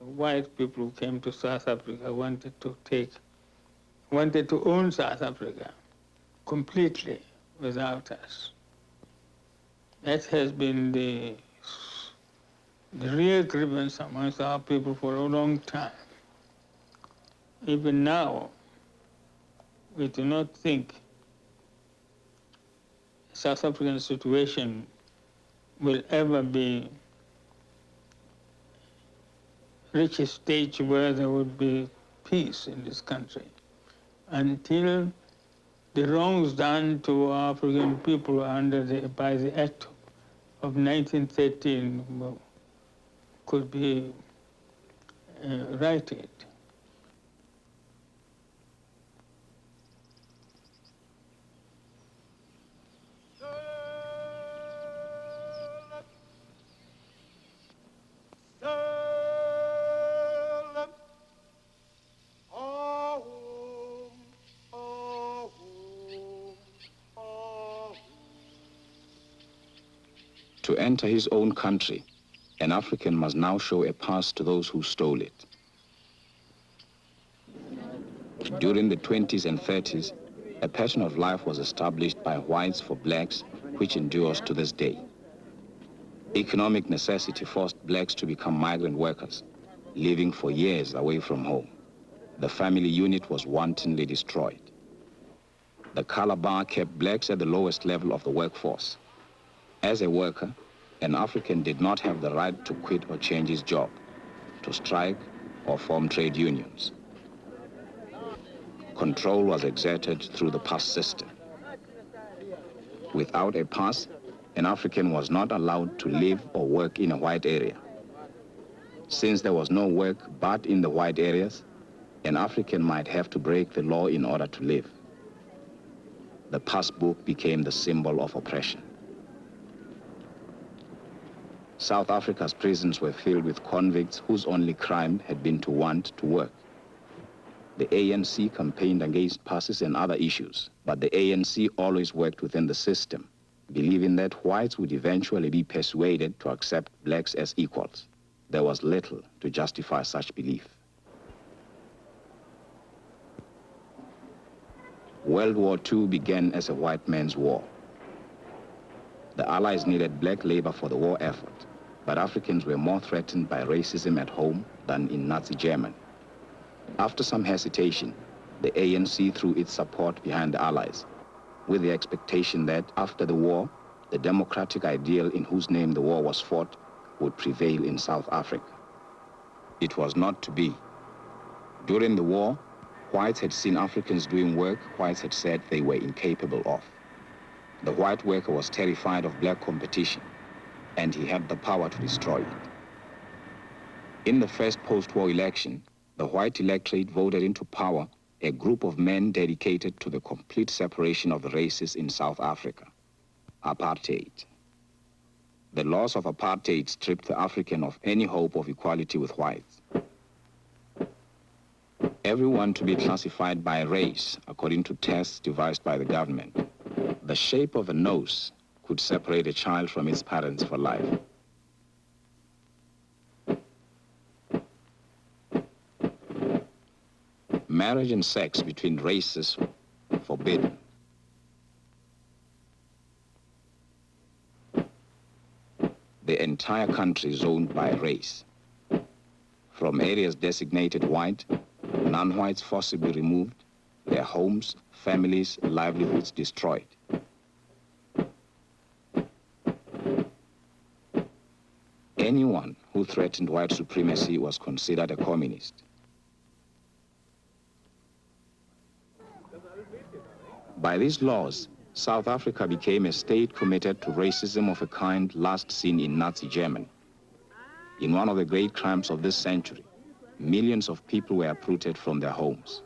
white people who came to South Africa wanted to own South Africa completely without us. That has been the real grievance amongst our people for a long time. Even now, we do not think South African situation will ever reach a stage where there would be peace in this country until the wrongs done to African people by the Act of 1913 could be righted. To enter his own country, an African must now show a pass to those who stole it. During the 20s and 30s, a pattern of life was established by whites for blacks, which endures to this day. Economic necessity forced blacks to become migrant workers, living for years away from home. The family unit was wantonly destroyed. The color bar kept blacks at the lowest level of the workforce. As a worker, an African did not have the right to quit or change his job, to strike or form trade unions. Control was exerted through the pass system. Without a pass, an African was not allowed to live or work in a white area. Since there was no work but in the white areas, an African might have to break the law in order to live. The pass book became the symbol of oppression. South Africa's prisons were filled with convicts whose only crime had been to want to work. The ANC campaigned against passes and other issues, but the ANC always worked within the system, believing that whites would eventually be persuaded to accept blacks as equals. There was little to justify such belief. World War II began as a white man's war. The Allies needed black labor for the war effort, but Africans were more threatened by racism at home than in Nazi Germany. After some hesitation, the ANC threw its support behind the Allies, with the expectation that after the war, the democratic ideal in whose name the war was fought would prevail in South Africa. It was not to be. During the war, whites had seen Africans doing work whites had said they were incapable of. The white worker was terrified of black competition, and he had the power to destroy it. In the first post-war election, the white electorate voted into power a group of men dedicated to the complete separation of the races in South Africa, apartheid. The laws of apartheid stripped the African of any hope of equality with whites. Everyone to be classified by race according to tests devised by the government. The shape of a nose could separate a child from its parents for life. Marriage and sex between races forbidden. The entire country zoned by race. From areas designated white, non-whites forcibly removed, their homes, families, livelihoods destroyed. Anyone who threatened white supremacy was considered a communist. By these laws, South Africa became a state committed to racism of a kind last seen in Nazi Germany. In one of the great crimes of this century, millions of people were uprooted from their homes.